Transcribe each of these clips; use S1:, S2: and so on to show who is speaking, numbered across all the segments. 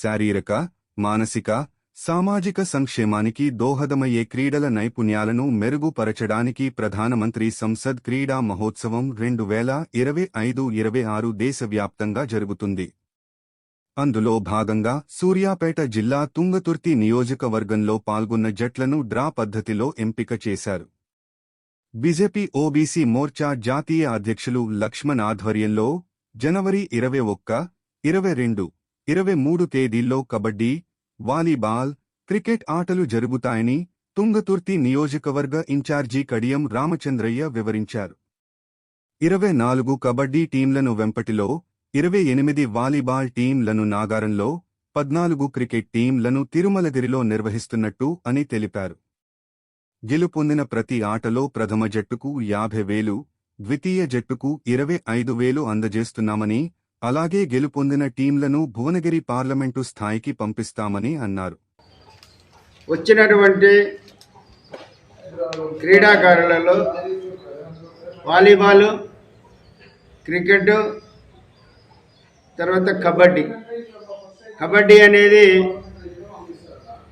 S1: శారీరక, మానసిక, సామాజిక సంక్షేమానికి దోహదమయ్యే క్రీడల నైపుణ్యాలను మెరుగుపరచడానికి ప్రధానమంత్రి సంసద్ క్రీడా మహోత్సవం 2025-26 దేశవ్యాప్తంగా జరుగుతుంది. అందులో భాగంగా సూర్యాపేట జిల్లా తుంగతుర్తి నియోజకవర్గంలో పాల్గొన్న జట్లను డ్రా పద్ధతిలో ఎంపిక చేశారు. బీజేపీ ఓబీసీ మోర్చా జాతీయ అధ్యక్షులు లక్ష్మణ్ ఆధ్వర్యంలో జనవరి 21, 22, 23 తేదీల్లో కబడ్డీ, వాలీబాల్, క్రికెట్ ఆటలు జరుగుతాయని తుంగతుర్తి నియోజకవర్గ ఇన్ఛార్జి కడియం రామచంద్రయ్య వివరించారు. 24 కబడ్డీ టీంలను వెంపటిలో, 28 వాలీబాల్ టీంలను నాగారంలో, 14 క్రికెట్ టీంలను తిరుమలగిరిలో నిర్వహిస్తున్నట్టు అని తెలిపారు. గెలుపొందిన ప్రతి ఆటలో ప్రథమ జట్టుకు 50,000, ద్వితీయ జట్టుకు 25,000 అందజేస్తున్నామని, అలాగే గెలుపొందిన టీంలను భువనగిరి పార్లమెంటు స్థాయికి పంపిస్తామని అన్నారు.
S2: వచ్చినటువంటి క్రీడాకారులలో వాలీబాల్, క్రికెట్, తర్వాత కబడ్డీ అనేది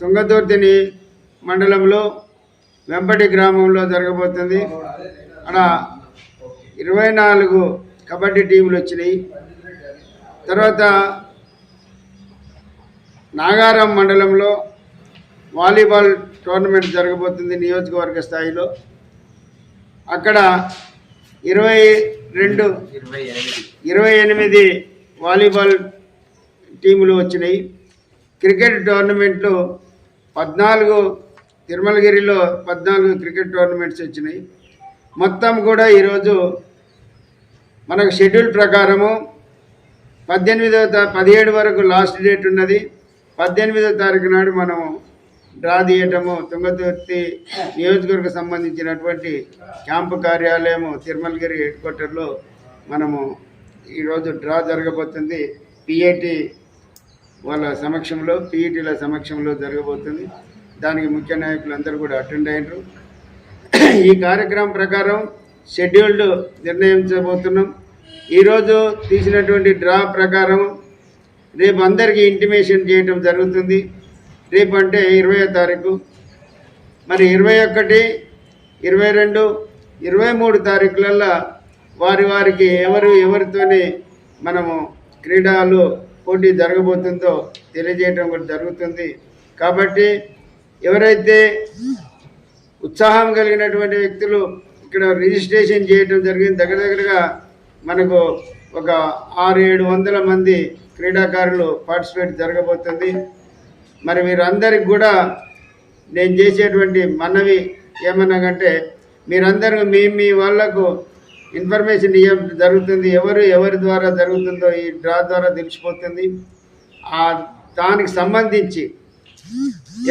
S2: తుంగతుర్తి మండలంలో వెంపటి గ్రామంలో జరగబోతుంది. అక్కడ 24 కబడ్డీ టీంలు వచ్చినాయి. తర్వాత నాగారం మండలంలో వాలీబాల్ టోర్నమెంట్ జరగబోతుంది నియోజకవర్గ స్థాయిలో. అక్కడ 28 వాలీబాల్ టీములు వచ్చినాయి. క్రికెట్ టోర్నమెంట్లు 14, తిరుమలగిరిలో 14 క్రికెట్ టోర్నమెంట్స్ వచ్చినాయి. మొత్తం కూడా ఈరోజు మనకు షెడ్యూల్ ప్రకారము 17 వరకు లాస్ట్ డేట్ ఉన్నది. 18వ తారీఖు నాడు మనము డ్రా తీయటము తుంగతుర్తి నియోజకవర్గం సంబంధించినటువంటి క్యాంపు కార్యాలయము తిరుమలగిరి హెడ్ క్వార్టర్లో మనము ఈరోజు డ్రా జరగబోతుంది. పిఏటి వాళ్ళ సమక్షంలో, పిఈటీల సమక్షంలో జరగబోతుంది. దానికి ముఖ్య నాయకులు అందరూ కూడా అటెండ్ అయినారు. ఈ కార్యక్రమం ప్రకారం షెడ్యూల్డ్ నిర్ణయించబోతున్నాం. ఈరోజు తీసినటువంటి డ్రా ప్రకారం రేపు అందరికీ ఇంటిమేషన్ చేయటం జరుగుతుంది. రేపు అంటే 20వ తారీఖు. మరి 21, 22, 23 తారీఖులల్లో వారికి ఎవరితోనే మనము క్రీడలు పోటీ జరగబోతుందో తెలియజేయటం కూడా జరుగుతుంది. కాబట్టి ఎవరైతే ఉత్సాహం కలిగినటువంటి వ్యక్తులు ఇక్కడ రిజిస్ట్రేషన్ చేయటం జరిగింది. దగ్గరగా మనకు ఒక 600-700 మంది క్రీడాకారులు పార్టిసిపేట్ జరగబోతుంది. మరి వీరందరికి కూడా నేను చేసేటువంటి మనవి ఏమన్నాకంటే, మీరందరూ మీ వాళ్ళకు ఇన్ఫర్మేషన్ ఇవ్వడం జరుగుతుంది. ఎవరి ద్వారా జరుగుతుందో ఈ డ్రా ద్వారా తెలిసిపోతుంది. దానికి సంబంధించి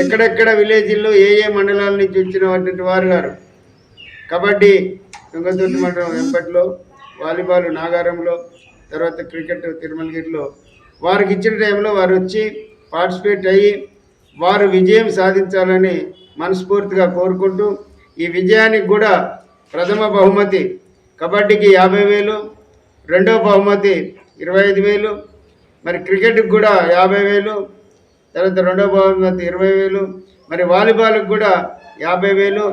S2: ఎక్కడెక్కడ విలేజ్ల్లో ఏ మండలాల నుంచి వచ్చినటువంటి వారు కబడ్డీ తుంగతుర్తి మండలం వెంపట్లో, వాలీబాల్ నాగారంలో, తర్వాత క్రికెట్ తిరుమలగిరిలో వారికి ఇచ్చిన టైంలో వారు వచ్చి పార్టిసిపేట్ అయ్యి వారు విజయం సాధించాలని మనస్ఫూర్తిగా కోరుకుంటూ, ఈ విజయానికి కూడా ప్రథమ బహుమతి కబడ్డీకి 50,000, రెండవ బహుమతి 25,000, మరి క్రికెట్కి కూడా 50,000, తర్వాత రెండవ బహుమతి 20,000, మరి వాలీబాల్కి కూడా 50,000,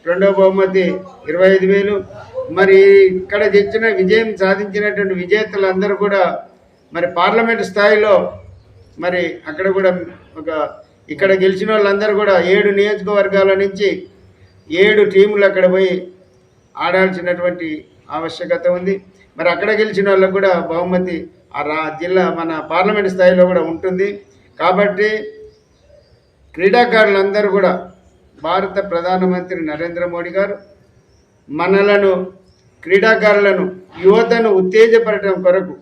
S2: రెండవ బహుమతి 25,000. మరి ఇక్కడ తెచ్చిన విజయం సాధించినటువంటి విజేతలందరూ కూడా మరి పార్లమెంటు స్థాయిలో మరి అక్కడ కూడా ఇక్కడ గెలిచిన వాళ్ళందరూ కూడా 7 నియోజకవర్గాల నుంచి 7 టీములు అక్కడ పోయి ఆడాల్సినటువంటి ఆవశ్యకత ఉంది. మరి అక్కడ గెలిచిన వాళ్ళకు కూడా బహుమతి జిల్లా మన పార్లమెంటు స్థాయిలో కూడా ఉంటుంది. కాబట్టి క్రీడాకారులందరూ కూడా భారత ప్రధానమంత్రి నరేంద్ర మోడీ గారు మనలను క్రీడాకారులను యువతను ఉత్తేజపరచడం కొరకు,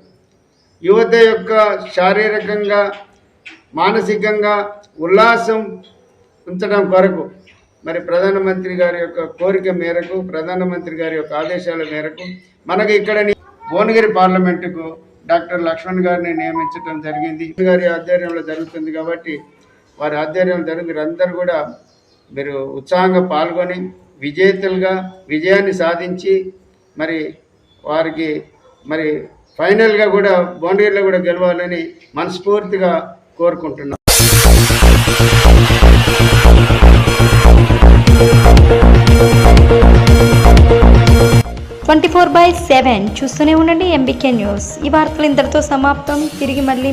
S2: యువత యొక్క శారీరకంగా మానసికంగా ఉల్లాసం ఉంచడం కొరకు మరి ప్రధానమంత్రి గారి యొక్క కోరిక మేరకు, ప్రధానమంత్రి గారి యొక్క ఆదేశాల మేరకు మనకి ఇక్కడ భువనగిరి పార్లమెంటుకు డాక్టర్ లక్ష్మణ్ గారిని నియమించడం జరిగింది. గారి ఆధ్వర్యంలో జరుగుతుంది కాబట్టి వారి ఆధ్వర్యంలో జరిగింది. అందరూ కూడా మీరు ఉత్సాహంగా పాల్గొని విజేతలుగా విజయాన్ని సాధించి మరి వారికి మరి ఫైనల్గా కూడా భువనగిరిలో కూడా గెలవాలని మనస్ఫూర్తిగా కోరుకుంటున్నాను.
S3: 24/7 చూస్తూనే ఉండండి ఎంబీకే న్యూస్. ఈ వార్తలు ఇంతటితో సమాప్తం. తిరిగి మళ్ళీ